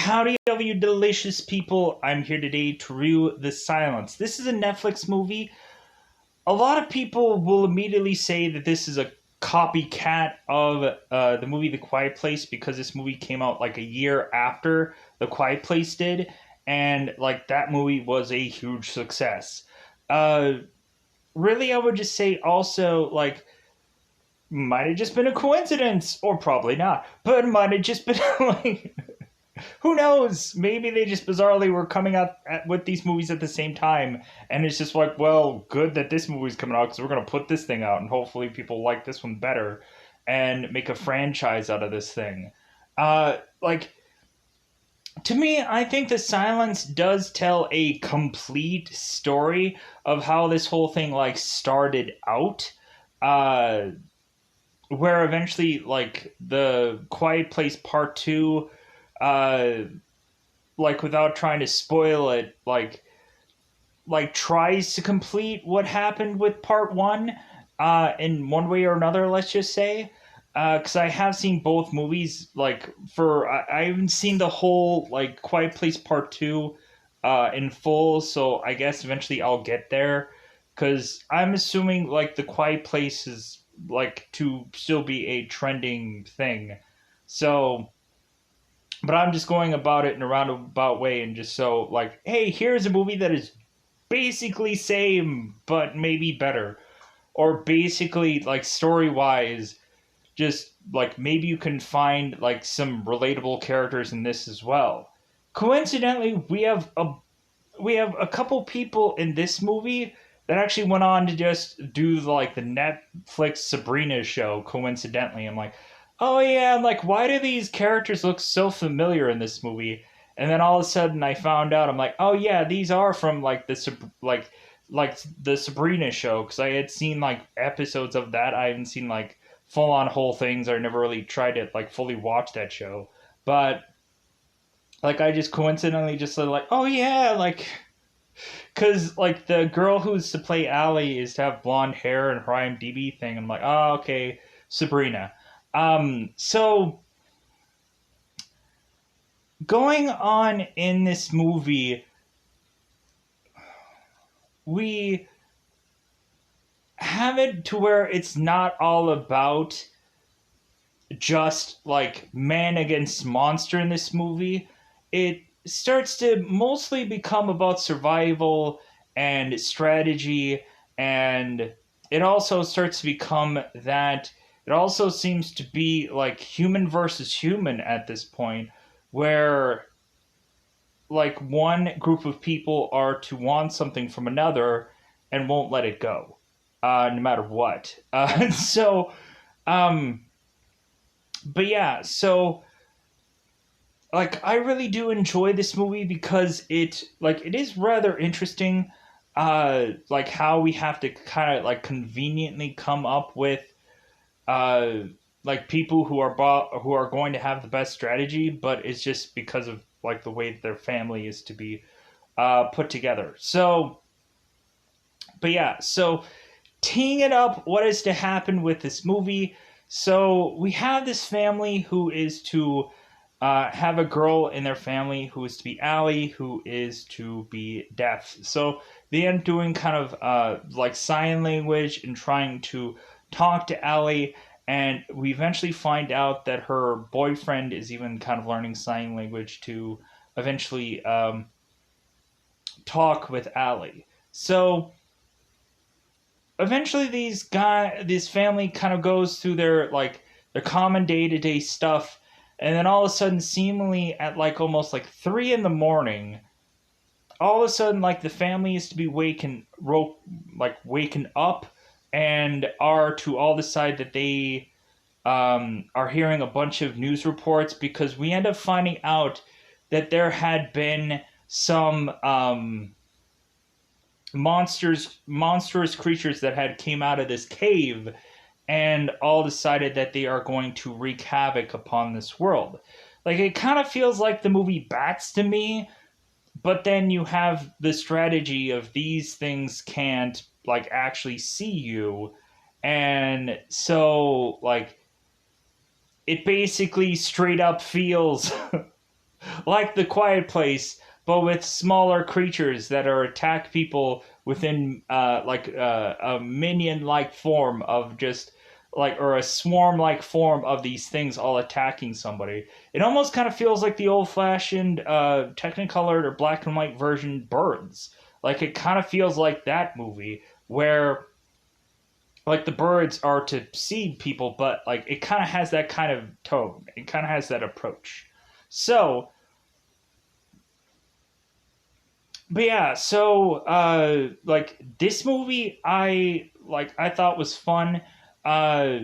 Howdy, all you delicious people. I'm here today to review The Silence. This is a Netflix movie. A lot of people will immediately say that this is a copycat of the movie The Quiet Place because this movie came out like a year after The Quiet Place did, and like that movie was a huge success. Uh, really, I would just say also like might have just been a coincidence, or probably not, but might have just been like who knows? Maybe they just bizarrely were coming out with these movies at the same time, and it's just like, well, good that this movie's coming out because we're gonna put this thing out, and hopefully people like this one better, and make a franchise out of this thing. Like to me, I think The Silence does tell a complete story of how this whole thing like started out. Uh, where eventually, like the Quiet Place Part Two, uh like without trying to spoil it, like tries to complete what happened with part one, in one way or another, let's just say. Because I have seen both movies. Like I haven't seen the whole like Quiet Place Part Two, in full. So I guess eventually I'll get there. Because I'm assuming like the Quiet Place is like to still be a trending thing. So but I'm just going about it in a roundabout way and just so like, hey, here's a movie that is basically same but maybe better, or basically like story wise, just like maybe you can find like some relatable characters in this as well. Coincidentally, we have a couple people in this movie that actually went on to just do like the Netflix Sabrina show. Coincidentally, I'm like, oh yeah, I'm like, why do these characters look so familiar in this movie? And then all of a sudden, I found out, I'm like, oh yeah, these are from like like the Sabrina show, because I had seen like episodes of that. I haven't seen like full on whole things. I never really tried to like fully watch that show, but like I just coincidentally just said like, oh yeah, like because like the girl who's to play Allie is to have blonde hair and her IMDb thing. I'm like, oh okay, Sabrina. So going on in this movie, we have it to where it's not all about just like man against monster in this movie. It starts to mostly become about survival and strategy, and it also starts to become that it also seems to be like human versus human at this point, where like one group of people are to want something from another and won't let it go, no matter what. So um but yeah, so like I really do enjoy this movie because it is rather interesting, like how we have to kind of like conveniently come up with uh like people who are going to have the best strategy, but it's just because of like the way that their family is to be put together. So but yeah, so teeing it up, what is to happen with this movie? So we have this family who is to have a girl in their family who is to be Allie, who is to be deaf. So they end up doing kind of like sign language and trying to talk to Allie. And we eventually find out that her boyfriend is even kind of learning sign language to eventually talk with Allie. So eventually this family kind of goes through their common day-to-day stuff, and then all of a sudden, seemingly at like almost like 3 in the morning, all of a sudden like the family is to be waken up, and are to all decide that they are hearing a bunch of news reports, because we end up finding out that there had been some monstrous creatures that had came out of this cave, and all decided that they are going to wreak havoc upon this world. Like it kind of feels like the movie Bats to me, but then you have the strategy of these things can't like actually see you, and so like it basically straight up feels like The Quiet Place, but with smaller creatures that are attack people within a minion like form of just like or a swarm like form of these things all attacking somebody. It almost kind of feels like the old fashioned Technicolored or black and white version Birds. Like it kind of feels like that movie where like the birds are to see people, but like it kind of has that kind of tone. It kind of has that approach. So, but yeah, so like this movie, I thought was fun. Uh,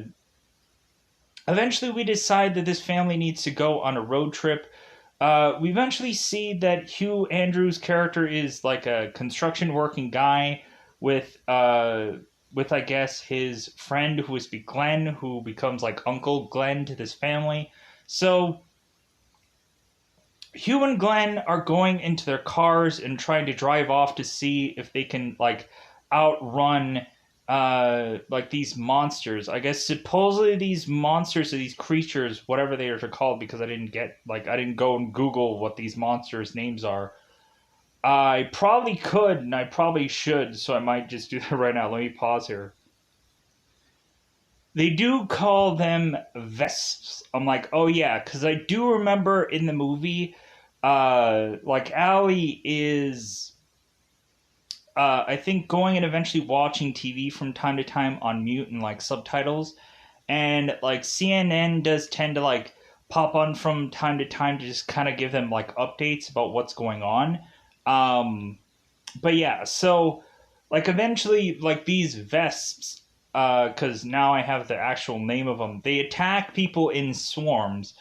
Eventually, we decide that this family needs to go on a road trip. We eventually see that Hugh Andrews' character is like a construction working guy with with I guess his friend who is Glenn, who becomes like Uncle Glenn to this family. So Hugh and Glenn are going into their cars and trying to drive off to see if they can like outrun like these monsters. I guess supposedly these monsters or these creatures, whatever they are called, because I didn't go and Google what these monsters' names are. I probably could and I probably should, so I might just do that right now. Let me pause here. They do call them Vesps. I'm like, oh yeah, because I do remember in the movie, like Allie is, I think going and eventually watching TV from time to time on mute and like subtitles, and like CNN does tend to like pop on from time to time to just kind of give them like updates about what's going on. Um, but yeah, so like eventually like these Vesps, because now I have the actual name of them, they attack people in swarms,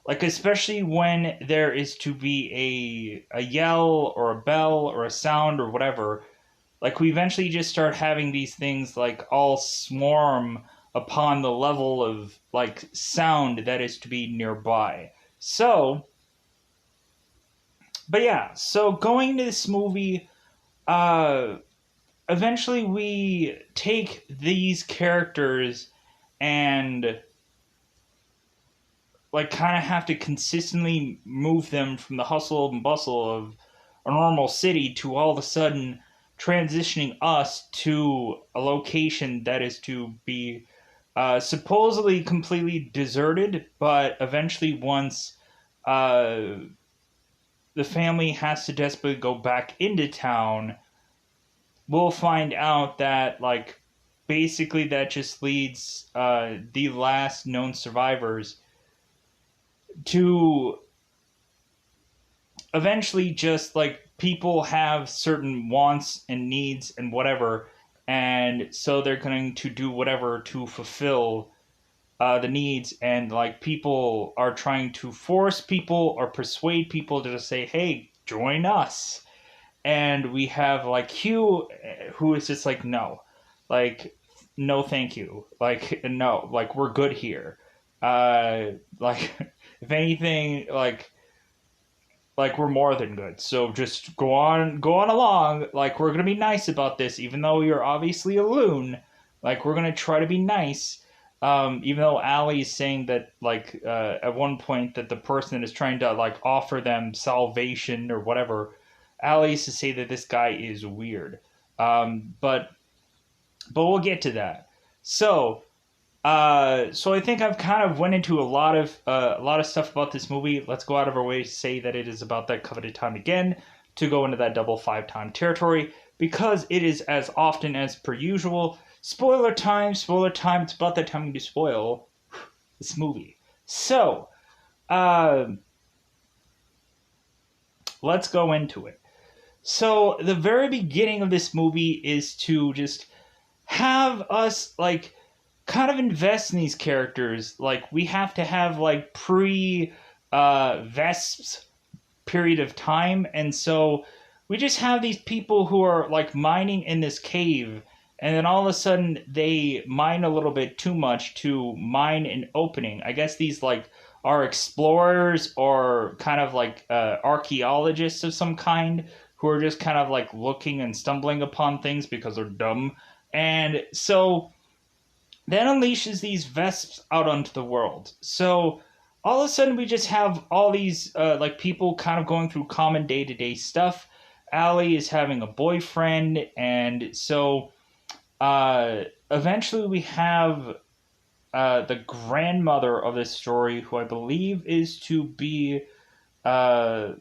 like especially when there is to be a yell or a bell or a sound or whatever. Like we eventually just start having these things like all swarm upon the level of like sound that is to be nearby. So, but yeah, so going into this movie, uh eventually we take these characters and like kind of have to consistently move them from the hustle and bustle of a normal city to all of a sudden transitioning us to a location that is to be supposedly completely deserted, but eventually once uh, the family has to desperately go back into town, we'll find out that like basically that just leads the last known survivors to eventually just like people have certain wants and needs and whatever, and so they're going to do whatever to fulfill the needs, and like people are trying to force people or persuade people to just say, hey, join us. And we have like Hugh, who is just like, no, like, no, thank you, like, no, like, we're good here. Like, if anything, like we're more than good. So just go on along. Like we're gonna be nice about this, even though you're obviously a loon. Like we're gonna try to be nice. Even though Ali is saying that, like, at one point that the person is trying to like offer them salvation or whatever, Ali used to say that this guy is weird. But we'll get to that. So so I think I've kind of went into a lot of stuff about this movie. Let's go out of our way to say that it is about that coveted time again, to go into that double five time territory, because it is as often as per usual. Spoiler time, spoiler time. It's about that time to spoil this movie. So, uh, let's go into it. So the very beginning of this movie is to just have us like kind of invest in these characters. Like we have to have like pre Vesps period of time, and so we just have these people who are like mining in this cave, and then all of a sudden they mine a little bit too much to mine an opening. I guess these like are explorers or kind of like archaeologists of some kind who are just kind of like looking and stumbling upon things because they're dumb. And so that unleashes these Vesps out onto the world. So all of a sudden we just have all these like people kind of going through common day-to-day stuff. Allie is having a boyfriend, and so uh, eventually we have the grandmother of this story, who I believe is to be uh,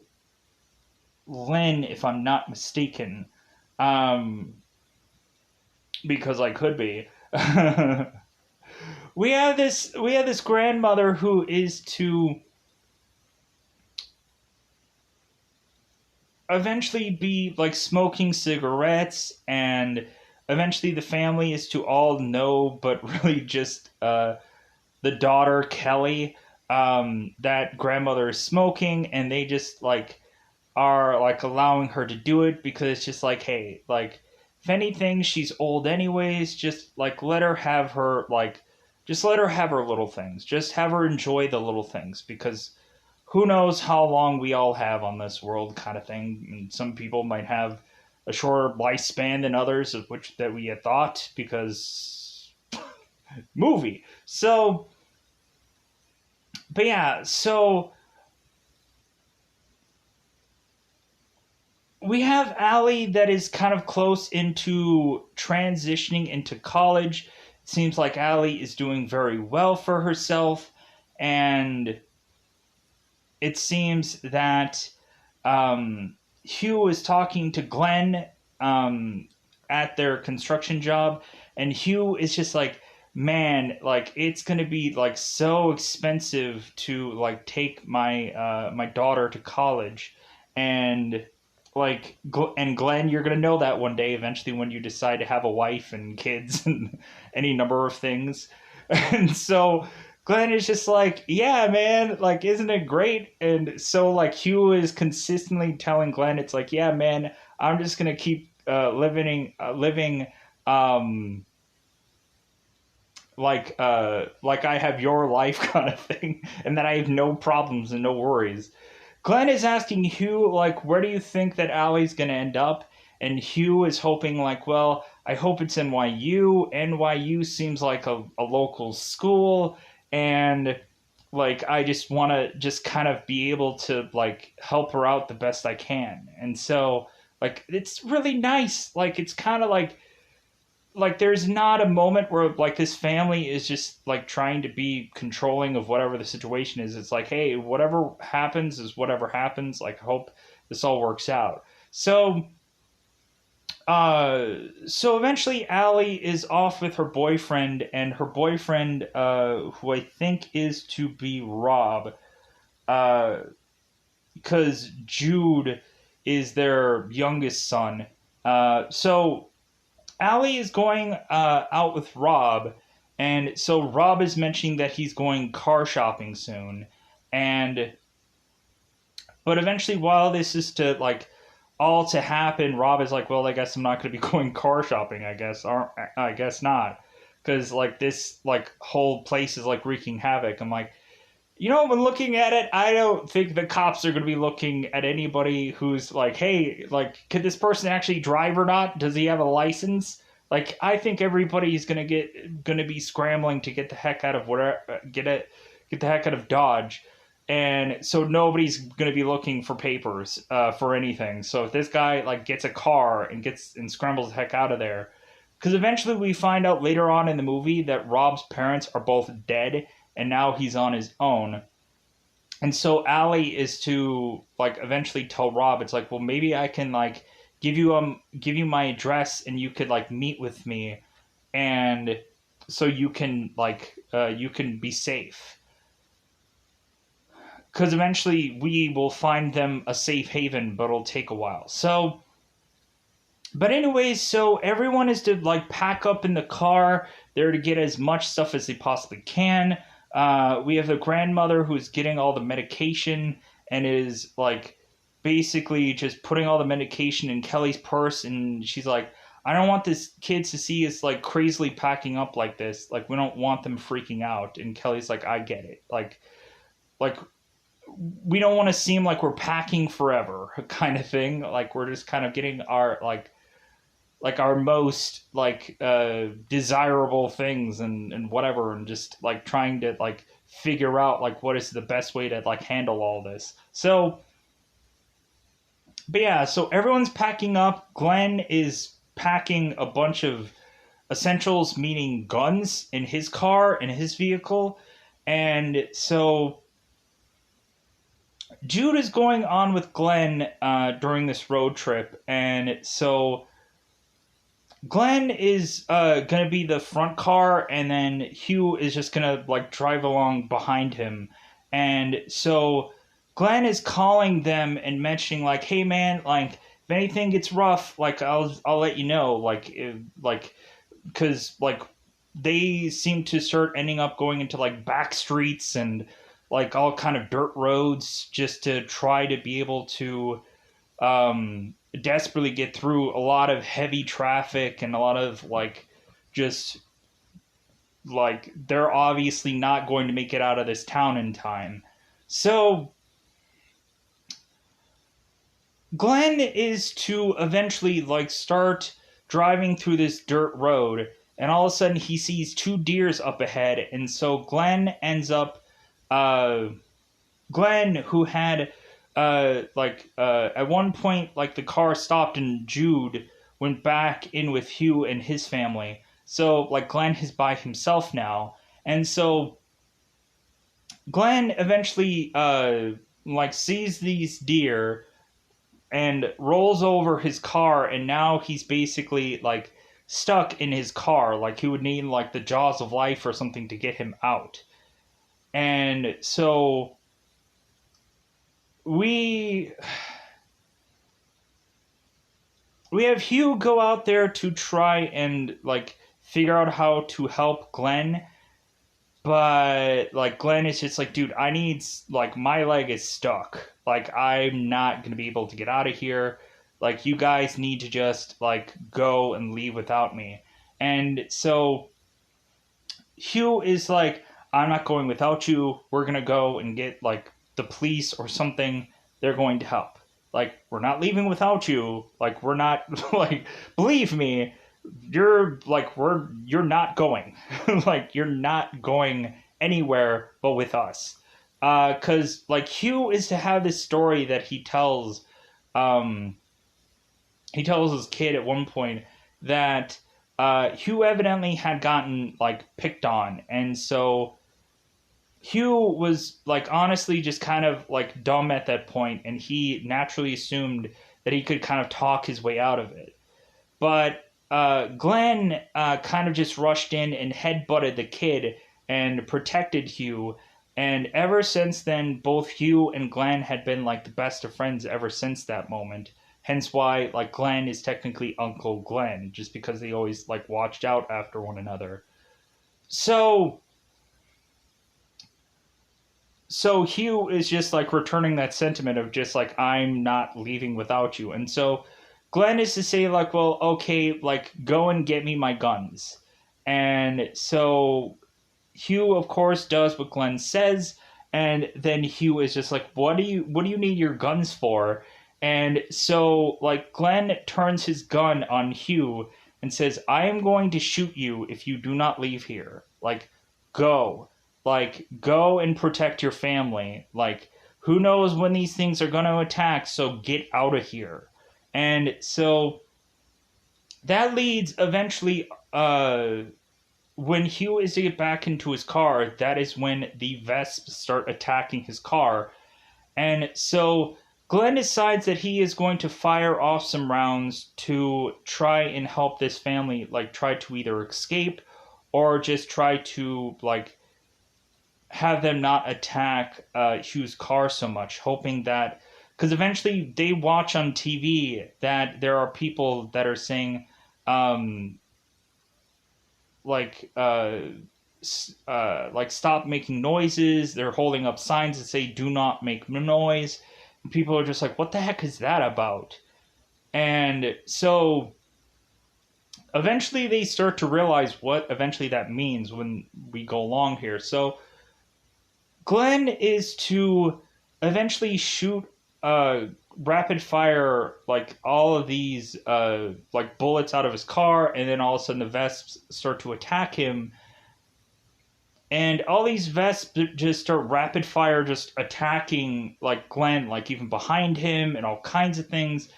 Lynn, if I'm not mistaken, um, because I could be. We have this grandmother who is to eventually be like smoking cigarettes, and eventually the family is to all know, but really just the daughter Kelly, that grandmother is smoking, and they just like are like allowing her to do it because it's just like, hey, like if anything, she's old anyways, just like let her have her like just let her have her little things, just have her enjoy the little things, because who knows how long we all have on this world, kind of thing. And some people might have a shorter lifespan than others, of which that we had thought, because movie. So, but yeah, so we have Allie that is kind of close into transitioning into college. It seems like Allie is doing very well for herself, and it seems that Hugh is talking to Glenn um, at their construction job, and Hugh is just like, man, like it's gonna be like so expensive to like take my daughter to college, and and Glenn, you're gonna know that one day eventually when you decide to have a wife and kids and any number of things, and so Glenn is just like, yeah, man, like, isn't it great? And so, like, Hugh is consistently telling Glenn, it's like, yeah, man, I'm just gonna keep living, um, like I have your life kind of thing, and that I have no problems and no worries. Glenn is asking Hugh, like, where do you think that Allie's gonna end up? And Hugh is hoping, like, well, I hope it's NYU. NYU seems like a local school, and like I just want to just kind of be able to like help her out the best I can. And so like it's really nice. Like it's kind of like there's not a moment where like this family is just like trying to be controlling of whatever the situation is. It's like, hey, whatever happens is whatever happens. Like, hope this all works out. So eventually Allie is off with her boyfriend, and her boyfriend, who I think is to be Rob, uh, because Jude is their youngest son. So Allie is going out with Rob, and so Rob is mentioning that he's going car shopping soon, and but eventually, while this is to like all to happen, Rob is like, well, I guess I'm not going to be going car shopping. I guess not, because like this like whole place is like wreaking havoc. I'm like, when looking at it, I don't think the cops are going to be looking at anybody who's like, hey, like, could this person actually drive or not? Does he have a license? Like, I think everybody's going to be scrambling to get the heck out of whatever, get the heck out of Dodge, and so nobody's going to be looking for papers for anything. So if this guy like gets a car and gets and scrambles the heck out of there, because eventually we find out later on in the movie that Rob's parents are both dead, and now he's on his own. And so Allie is to like eventually tell Rob, it's like, well, maybe I can like give you my address, and you could like meet with me, and so you can be safe, because eventually we will find them a safe haven, but it'll take a while. So, but anyways, so everyone is to like pack up in the car. They're to get as much stuff as they possibly can. We have the grandmother who's getting all the medication and is like basically just putting all the medication in Kelly's purse, and she's like, I don't want this kids to see us like crazily packing up like this. Like we don't want them freaking out. And Kelly's like, I get it. Like we don't want to seem like we're packing forever kind of thing. Like we're just kind of getting our like our most like desirable things and whatever, and just like trying to like figure out like what is the best way to like handle all this. So, but yeah, so everyone's packing up. Glenn is packing a bunch of essentials, meaning guns, in his car, in his vehicle. And so Jude is going on with Glenn during this road trip. And so Glenn is going to be the front car, and then Hugh is just going to like drive along behind him. And so Glenn is calling them and mentioning like, "Hey man, like if anything gets rough, like I'll let you know." Because like they seem to start ending up going into like back streets and like all kind of dirt roads just to try to be able to desperately get through a lot of heavy traffic and a lot of like just like they're obviously not going to make it out of this town in time. So Glenn is to eventually like start driving through this dirt road, and all of a sudden he sees two deers up ahead, and so Glenn ends up Glenn, who had at one point like the car stopped and Jude went back in with Hugh and his family. So like Glenn is by himself now, and so Glenn eventually like sees these deer and rolls over his car, and now he's basically like stuck in his car, like he would need like the jaws of life or something to get him out. And so we have Hugh go out there to try and like figure out how to help Glenn, but like Glenn is just like, dude, I need like my leg is stuck, like I'm not gonna be able to get out of here, like you guys need to just like go and leave without me. And so Hugh is like, I'm not going without you, we're gonna go and get like the police or something, they're going to help. Like, we're not leaving without you. Like, we're not, like, believe me, you're not going. Like, you're not going anywhere but with us. Because, like, Hugh is to have this story that he tells his kid at one point that Hugh evidently had gotten, like, picked on. And so Hugh was like honestly just kind of like dumb at that point, and he naturally assumed that he could kind of talk his way out of it. But Glenn kind of just rushed in and headbutted the kid and protected Hugh. And ever since then, both Hugh and Glenn had been like the best of friends ever since that moment. Hence why like Glenn is technically Uncle Glenn, just because they always like watched out after one another. So Hugh is just like returning that sentiment of just like, I'm not leaving without you. And so Glenn is to say like, well, okay, like go and get me my guns. And so Hugh of course does what Glenn says, and then Hugh is just like, what do you need your guns for? And so like Glenn turns his gun on Hugh and says, I am going to shoot you if you do not leave here. Like, go. Like, go and protect your family. Like, who knows when these things are going to attack, so get out of here. And so that leads eventually, when Hugh is to get back into his car, that is when the Vesps start attacking his car. And so Glenn decides that he is going to fire off some rounds to try and help this family, like, try to either escape or just try to, like, have them not attack Hugh's car so much, hoping that, because eventually they watch on TV that there are people that are saying, like stop making noises. They're holding up signs that say "Do not make noise," and people are just like, "What the heck is that about?" And so eventually they start to realize what eventually that means when we go along here. So Glenn is to eventually shoot rapid fire like all of these like bullets out of his car, and then all of a sudden the Vesps start to attack him. And all these Vesps just start rapid fire, just attacking like Glenn, like even behind him and all kinds of things,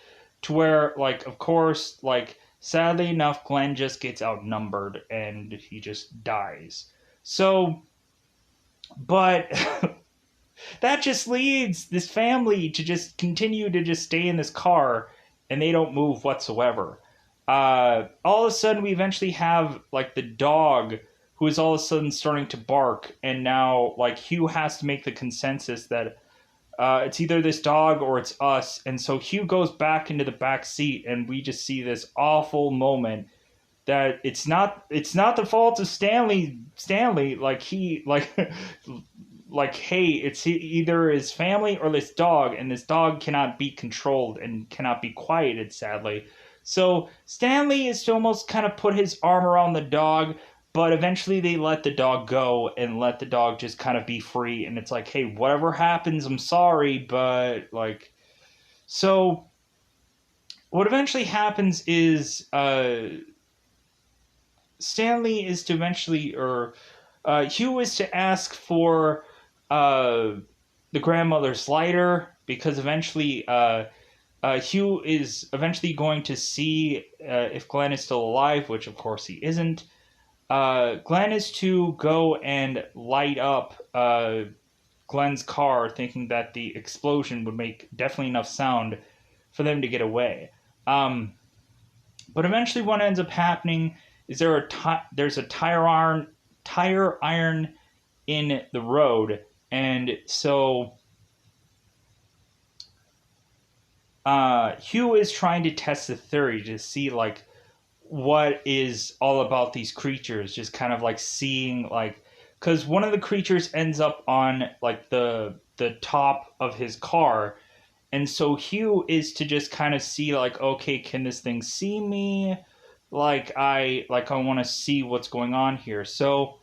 to where like of course like sadly enough Glenn just gets outnumbered and he just dies. So, but that just leads this family to just continue to just stay in this car and they don't move whatsoever. All of a sudden, we eventually have like the dog who is all of a sudden starting to bark, and now like Hugh has to make the consensus that it's either this dog or it's us. And so Hugh goes back into the back seat, and we just see this awful moment that it's not the fault of Stanley. Stanley, like he like like hey, it's either his family or this dog, and this dog cannot be controlled and cannot be quieted, sadly. So Stanley is to almost kind of put his arm around the dog, but eventually they let the dog go and let the dog just kind of be free. And it's like, hey, whatever happens, I'm sorry, but like, so what eventually happens is Stanley is to eventually, or Hugh is to ask for uh, the grandmother's lighter because eventually Hugh is eventually going to see if Glenn is still alive, which of course he isn't. Glenn is to go and light up Glenn's car, thinking that the explosion would make definitely enough sound for them to get away. But eventually, what ends up happening is there's a tire iron in the road, and so Hugh is trying to test the theory to see like what is all about these creatures, just kind of like seeing like because one of the creatures ends up on like the top of his car, and so Hugh is to just kind of see like, okay, can this thing see me? I want to see what's going on here. So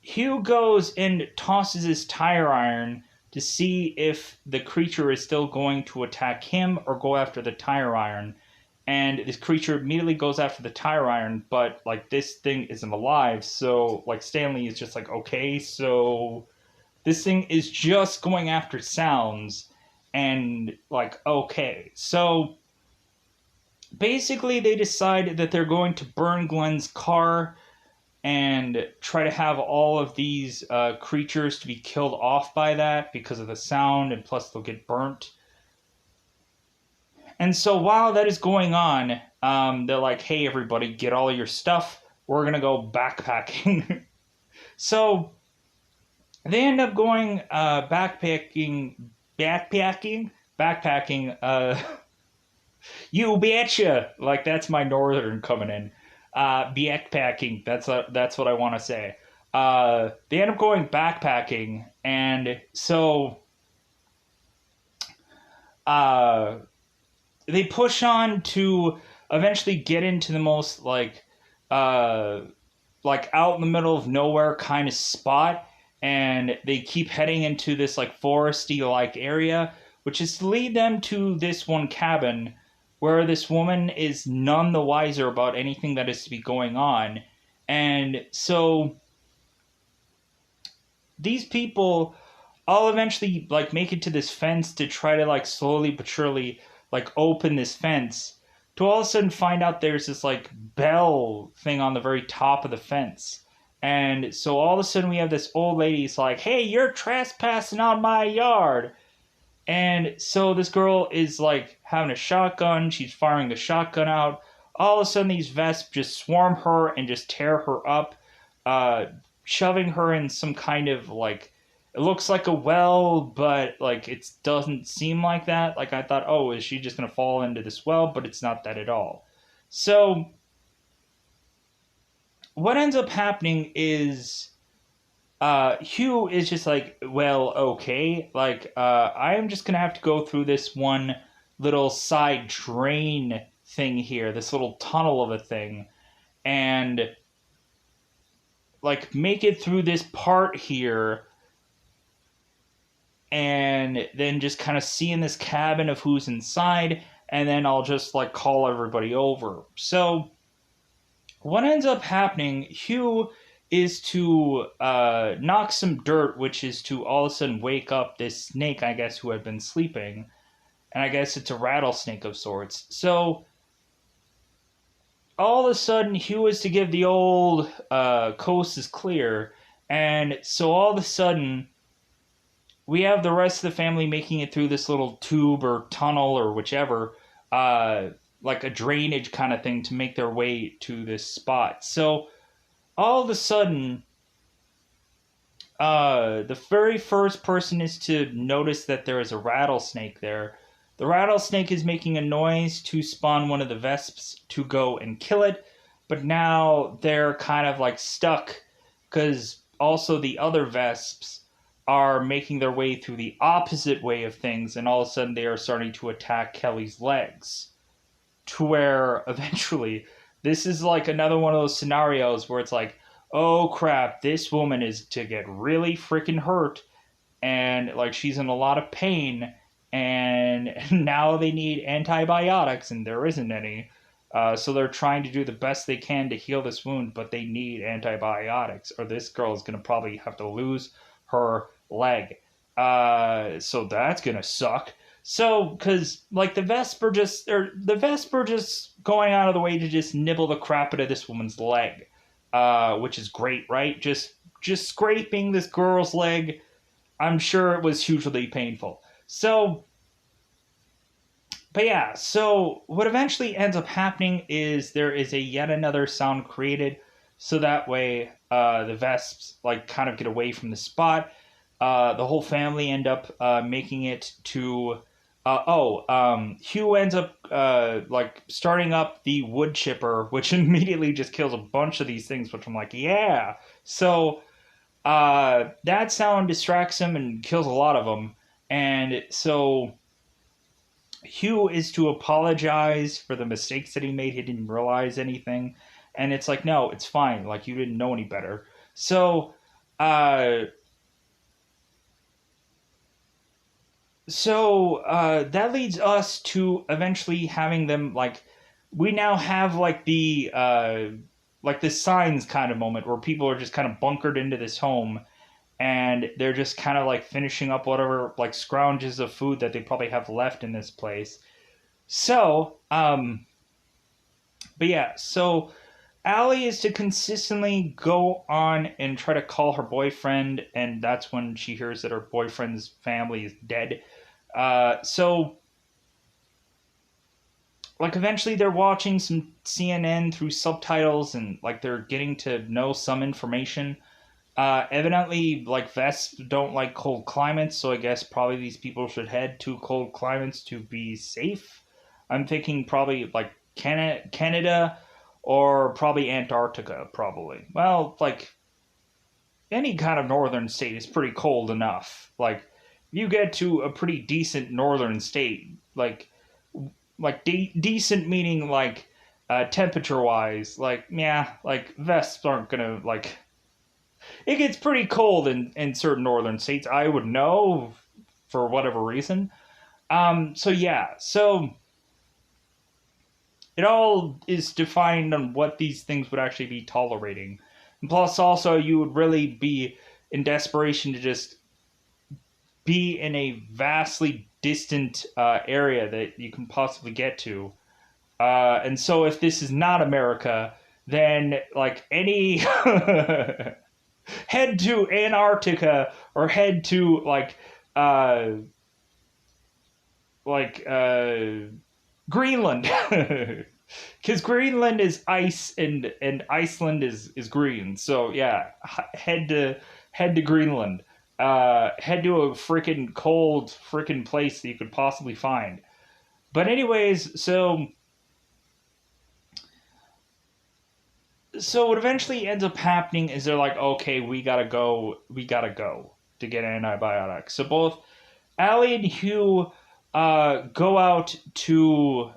Hugh goes and tosses his tire iron to see if the creature is still going to attack him or go after the tire iron. And this creature immediately goes after the tire iron, but like this thing isn't alive. So like Stanley is just like, okay, so this thing is just going after sounds. And like, okay, so basically they decide that they're going to burn Glenn's car and try to have all of these creatures to be killed off by that because of the sound, and plus they'll get burnt. And so while that is going on, they're like, hey, everybody, get all your stuff. We're going to go backpacking. So they end up going backpacking. You betcha! Like, that's my northern coming in. Backpacking. That's what I want to say. They end up going backpacking, and so they push on to eventually get into the most like out in the middle of nowhere kind of spot, and they keep heading into this like foresty like area, which is to lead them to this one cabin where this woman is none the wiser about anything that is to be going on. And so these people all eventually like make it to this fence to try to like slowly but surely like open this fence, to all of a sudden find out there's this like bell thing on the very top of the fence. And so all of a sudden we have this old lady's like, hey, you're trespassing on my yard. And so this girl is like having a shotgun. She's firing the shotgun out. All of a sudden these Vesps just swarm her and just tear her up, shoving her in some kind of like, it looks like a well, but like it doesn't seem like that. Like I thought, oh, is she just going to fall into this well? But it's not that at all. So what ends up happening is Hugh is just like, well, okay, like I am just going to have to go through this one little side drain thing here, this little tunnel of a thing, and like make it through this part here, and then just kind of see in this cabin of who's inside, and then I'll just like call everybody over. So what ends up happening, Hugh is to knock some dirt, which is to all of a sudden wake up this snake, I guess, who had been sleeping. And I guess it's a rattlesnake of sorts. So all of a sudden, Hugh is to give the old coast is clear. And so all of a sudden, we have the rest of the family making it through this little tube or tunnel or whichever, uh, like a drainage kind of thing to make their way to this spot. So all of a sudden, the very first person is to notice that there is a rattlesnake there. The rattlesnake is making a noise to spawn one of the vesps to go and kill it, but now they're kind of like stuck because also the other vesps are making their way through the opposite way of things, and all of a sudden they are starting to attack Kelly's legs. To where eventually, this is like another one of those scenarios where it's like, oh crap, this woman is to get really freaking hurt, and like she's in a lot of pain, and now they need antibiotics, and there isn't any. So they're trying to do the best they can to heal this wound, but they need antibiotics, or this girl is going to probably have to lose her leg. So that's going to suck. So, because like the Vesper just going out of the way to just nibble the crap out of this woman's leg, which is great, right? Just scraping this girl's leg. I'm sure it was hugely painful. So, but yeah, so what eventually ends up happening is there is a yet another sound created, so that way the Vesps like kind of get away from the spot. The whole family end up making it to. Hugh ends up like starting up the wood chipper, which immediately just kills a bunch of these things. Which I'm like, yeah. So that sound distracts him and kills a lot of them, and so Hugh is to apologize for the mistakes that he made. He didn't realize anything, and it's like, no, it's fine. Like you didn't know any better. So. Uh, that leads us to eventually having them like we now have like this signs kind of moment where people are just kind of bunkered into this home and they're just kind of like finishing up whatever like scrounges of food that they probably have left in this place. So but yeah, so Allie is to consistently go on and try to call her boyfriend, and that's when she hears that her boyfriend's family is dead. So, like, eventually they're watching some CNN through subtitles and, like, they're getting to know some information. Evidently, like, Vests don't like cold climates, so I guess probably these people should head to cold climates to be safe. I'm thinking probably, like, Canada or probably Antarctica, probably. Well, like, any kind of northern state is pretty cold enough. Like, you get to a pretty decent northern state, decent meaning like temperature wise, like yeah, like vests aren't gonna like. It gets pretty cold in certain northern states. I would know for whatever reason. So yeah, so it all is defined on what these things would actually be tolerating. And plus, also, you would really be in desperation to just be in a vastly distant area that you can possibly get to. And so, if this is not America, then like any head to Antarctica or head to like Greenland. Because Greenland is ice and Iceland is green. So yeah, head to Greenland. Head to a freaking cold freaking place that you could possibly find. But anyways, so what eventually ends up happening is they're like, okay, we gotta go to get antibiotics. So both Allie and Hugh go out to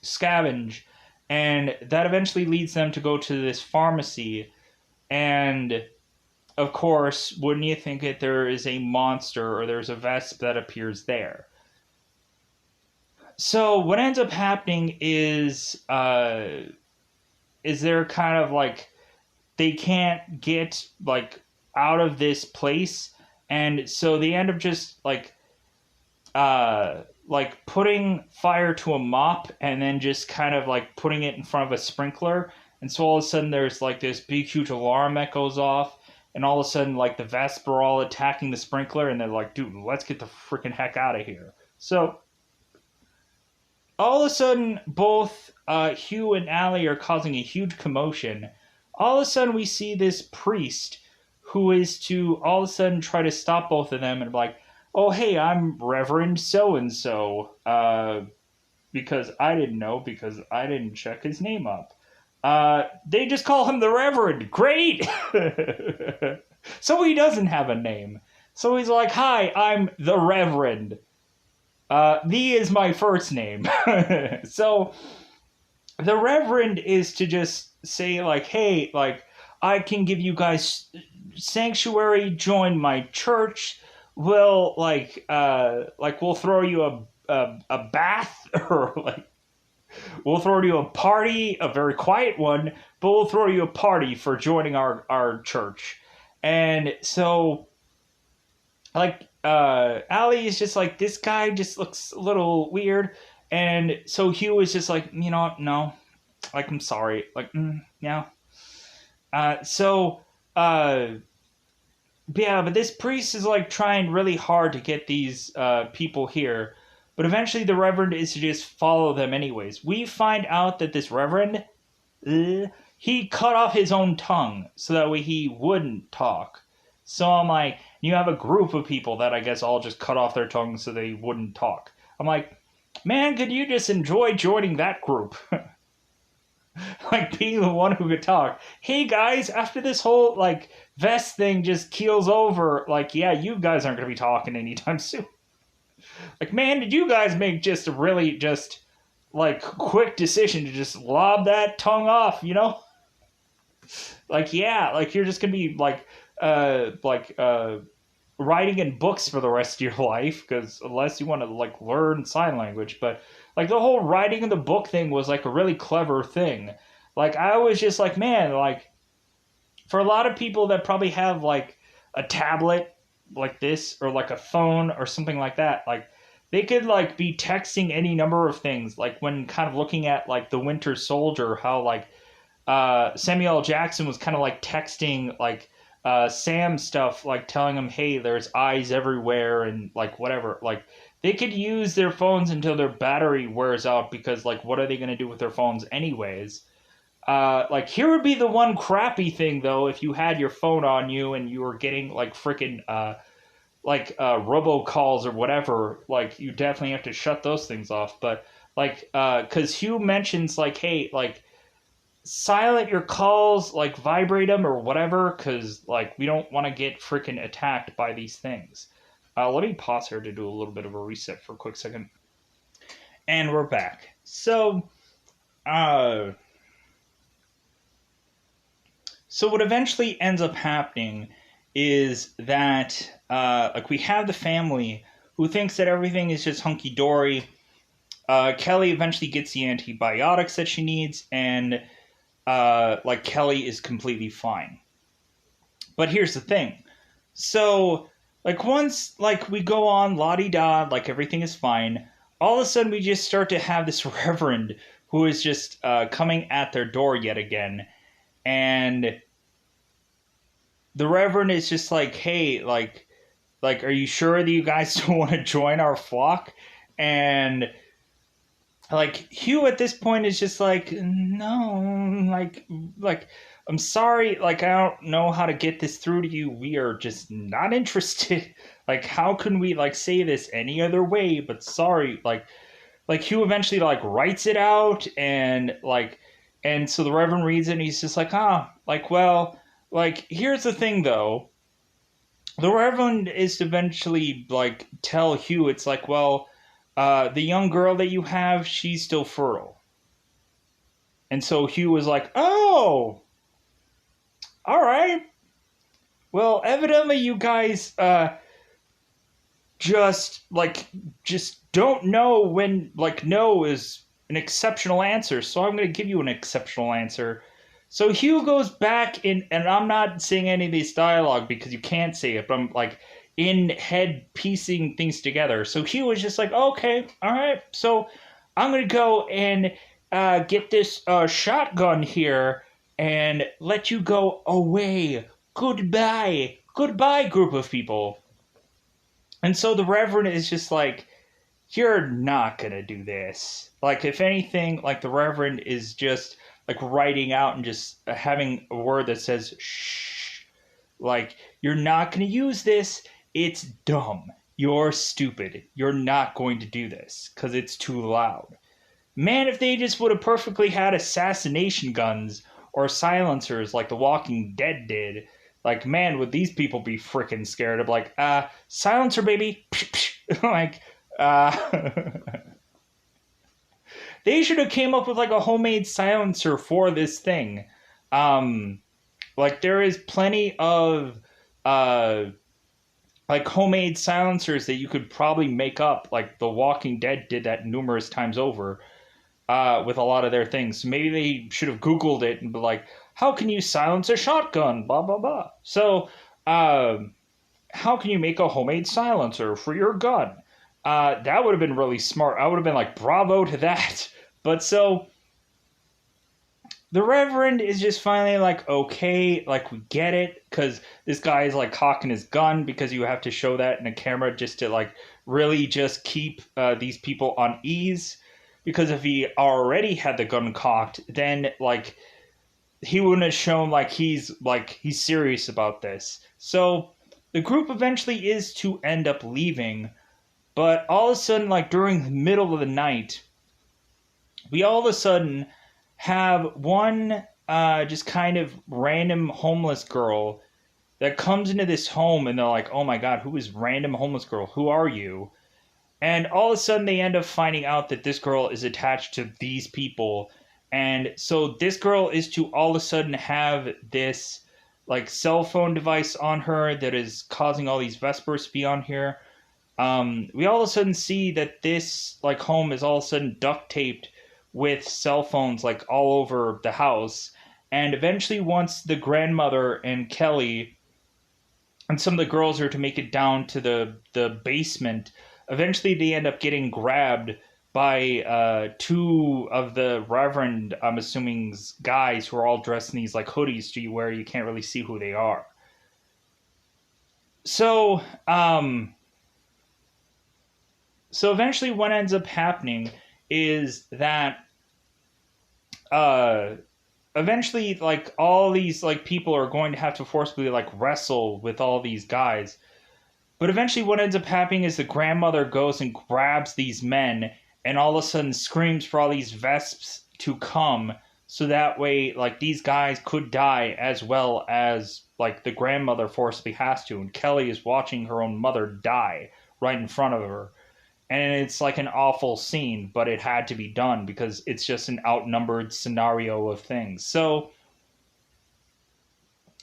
scavenge, and that eventually leads them to go to this pharmacy. And of course, wouldn't you think it, there is a monster or there's a vesp that appears there. So what ends up happening is they're kind of like they can't get like out of this place, and so they end up just like putting fire to a mop and then just kind of like putting it in front of a sprinkler. And so all of a sudden there's like this big huge alarm that goes off, and all of a sudden like the Vesper are all attacking the sprinkler, and they're like, dude, let's get the freaking heck out of here. So all of a sudden both Hugh and Allie are causing a huge commotion. All of a sudden we see this priest who is to all of a sudden try to stop both of them and be like, oh, hey, I'm Reverend so-and-so, because I didn't know, because I didn't check his name up. They just call him the Reverend. Great! So he doesn't have a name. So he's like, hi, I'm the Reverend. The is my first name. So the Reverend is to just say, like, hey, like, I can give you guys sanctuary, join my church. We'll we'll throw you a bath, or like we'll throw you a party, a very quiet one, but we'll throw you a party for joining our church. And so Allie is just like, this guy just looks a little weird. And so Hugh is just like, you know what, no, like, I'm sorry, like, yeah. Yeah, but this priest is like trying really hard to get these people here. But eventually the Reverend is to just follow them anyways. We find out that this Reverend, he cut off his own tongue so that way he wouldn't talk. So I'm like, you have a group of people that I guess all just cut off their tongues so they wouldn't talk. I'm like, man, could you just enjoy joining that group? Like being the one who could talk. Hey guys, after this whole like vest thing just keels over, like, yeah, you guys aren't going to be talking anytime soon. Like, man, did you guys make just a really just like quick decision to just lob that tongue off, you know? Like, yeah, like you're just going to be writing in books for the rest of your life, because unless you want to like learn sign language. But like the whole writing in the book thing was like a really clever thing. Like I was just like, man, like for a lot of people that probably have like a tablet like this, or like a phone or something like that, like they could like be texting any number of things. Like when kind of looking at like The Winter Soldier, how like Samuel L. Jackson was kind of like texting like Sam stuff, like telling him, hey, there's eyes everywhere and like whatever. Like they could use their phones until their battery wears out, because like what are they going to do with their phones anyways? Like here would be the one crappy thing though, if you had your phone on you and you were getting like freaking robocalls or whatever, like you definitely have to shut those things off. But like because Hugh mentions like, hey, like silent your calls, like vibrate them or whatever, because like we don't want to get freaking attacked by these things. Let me pause here to do a little bit of a reset for a quick second. And we're back. So what eventually ends up happening is that like we have the family who thinks that everything is just hunky-dory. Kelly eventually gets the antibiotics that she needs, and like Kelly is completely fine. But here's the thing. So like once like we go on la-di-da, like everything is fine, all of a sudden we just start to have this Reverend who is just coming at their door yet again. And the Reverend is just like, hey, like, are you sure that you guys don't want to join our flock? And like Hugh at this point is just like, no, like I'm sorry, like I don't know how to get this through to you. We are just not interested. Like how can we like say this any other way? But sorry, like Hugh eventually like writes it out, and so the Reverend reads it and he's just like, like, well, like here's the thing though. The Reverend is to eventually like tell Hugh, it's like, well, the young girl that you have, she's still fertile. And so Hugh was like, oh, all right. Well, evidently you guys just don't know when like no is an exceptional answer. So I'm going to give you an exceptional answer. So Hugh goes back in, and I'm not saying any of this dialogue because you can't say it, but I'm like in head piecing things together. So Hugh was just like, okay, all right, so I'm gonna go and get this shotgun here and let you go away. Goodbye, goodbye, group of people. And so the Reverend is just like, you're not gonna do this. Like, if anything, like the Reverend is just like writing out and just having a word that says shh. Like, you're not gonna use this. It's dumb. You're stupid. You're not going to do this because it's too loud. Man, if they just would have perfectly had assassination guns or silencers like The Walking Dead did, like, man, would these people be freaking scared of, like, silencer, baby. like, uh, they should have came up with, like, a homemade silencer for this thing. Um, like, there is plenty of, uh, like, homemade silencers that you could probably make up. Like, The Walking Dead did that numerous times over with a lot of their things. Maybe they should have Googled it and be like, how can you silence a shotgun? Blah, blah, blah. So, how can you make a homemade silencer for your gun? That would have been really smart. I would have been like, bravo to that. But so, the Reverend is just finally like, okay, like, we get it. Because this guy is like cocking his gun because you have to show that in a camera just to like really just keep these people on ease. Because if he already had the gun cocked, then like he wouldn't have shown like he's serious about this. So the group eventually is to end up leaving, but all of a sudden, like during the middle of the night, we all of a sudden have one just kind of random homeless girl that comes into this home, and they're like, "Oh my god, who is random homeless girl? Who are you?" And all of a sudden, they end up finding out that this girl is attached to these people. And so this girl is to all of a sudden have this like cell phone device on her that is causing all these Vespers to be on here. We all of a sudden see that this like home is all of a sudden duct taped with cell phones like all over the house. And eventually, once the grandmother and Kelly and some of the girls are to make it down to the basement, eventually they end up getting grabbed by two of the Reverend, I'm assuming, guys who are all dressed in these like hoodies to you where you can't really see who they are. So, so eventually what ends up happening is that uh eventually like all these like people are going to have to forcibly like wrestle with all these guys. But eventually, what ends up happening is the grandmother goes and grabs these men and all of a sudden screams for all these Vesps to come. So that way, like, these guys could die as well as, like, the grandmother forcibly has to. And Kelly is watching her own mother die right in front of her. And it's like an awful scene, but it had to be done because it's just an outnumbered scenario of things. So,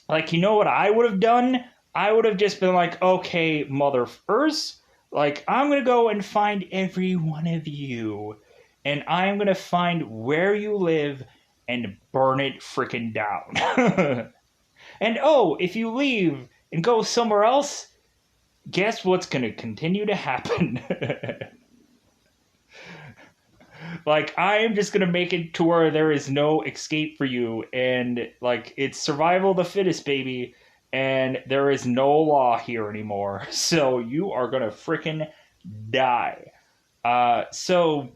like, you know what I would have done? I would have just been like, okay, motherfuckers, like, I'm going to go and find every one of you, and I'm going to find where you live and burn it freaking down. And oh, if you leave and go somewhere else, guess what's going to continue to happen? Like, I am just going to make it to where there is no escape for you, and, like, it's survival of the fittest, baby. And there is no law here anymore. So you are going to freaking die. So,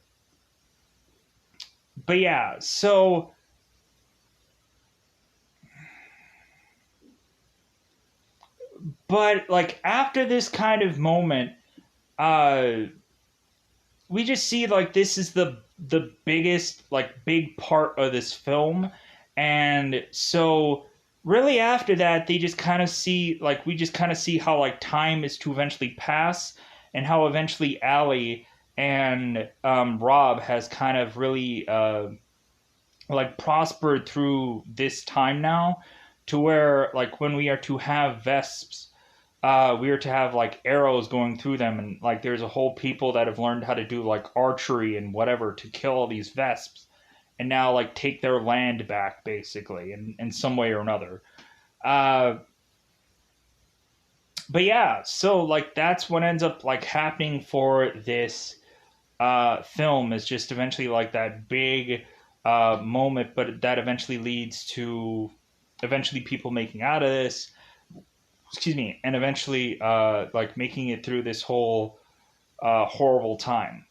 but yeah, so, but like after this kind of moment, uh, we just see like this is the biggest, like big part of this film. And so really after that they just kind of see like we just kind of see how like time is to eventually pass and how eventually Allie and Rob has kind of really like prospered through this time now to where like when we are to have Vesps, we are to have like arrows going through them, and like there's a whole people that have learned how to do like archery and whatever to kill all these Vesps. and now like take their land back basically in some way or another. Uh, but yeah, so like that's what ends up like happening for this film is just eventually like that big moment, but that eventually leads to eventually people making out of this. Excuse me, and eventually like making it through this whole horrible time.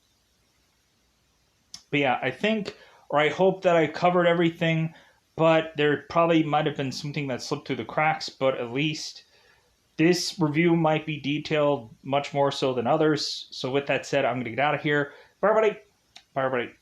But yeah, I think, or I hope that I covered everything, but there probably might have been something that slipped through the cracks, but at least this review might be detailed much more so than others. So with that said, I'm going to get out of here. Bye, everybody. Bye, everybody.